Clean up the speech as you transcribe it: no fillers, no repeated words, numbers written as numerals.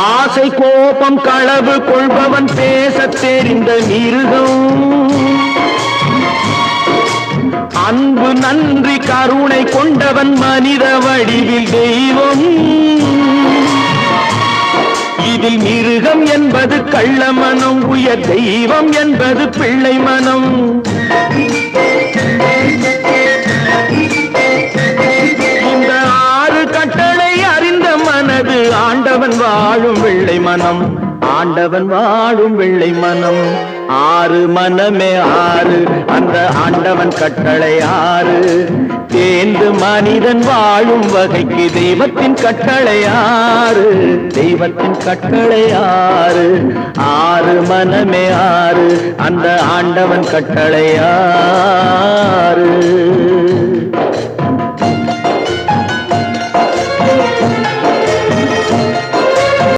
ஆசை கோபம் களவு கொள்பவன் பேசத் தெரிந்த மிருகம். அன்பு நன்றி கருணை கொண்டவன் மனித வடிவில் தெய்வம். இதில் மிருகம் என்பது கள்ள மனம், உயர் தெய்வம் என்பது பிள்ளை மனம். இந்த 6 கட்டளை அறிந்த மனது ஆண்டவன் வாழும் வெள்ளை மனம், ஆண்டவன் வாழும் வெள்ளை மனம். 6 மனமே 6, அந்த ஆண்டவன் கட்டளை 6. தேர்ந்து மனிதன் வாழும் வகைக்கு தெய்வத்தின் கட்டளை 6, தெய்வத்தின் கட்டளை 6. 6 மனமே 6, அந்த ஆண்டவன் கட்டளை 6.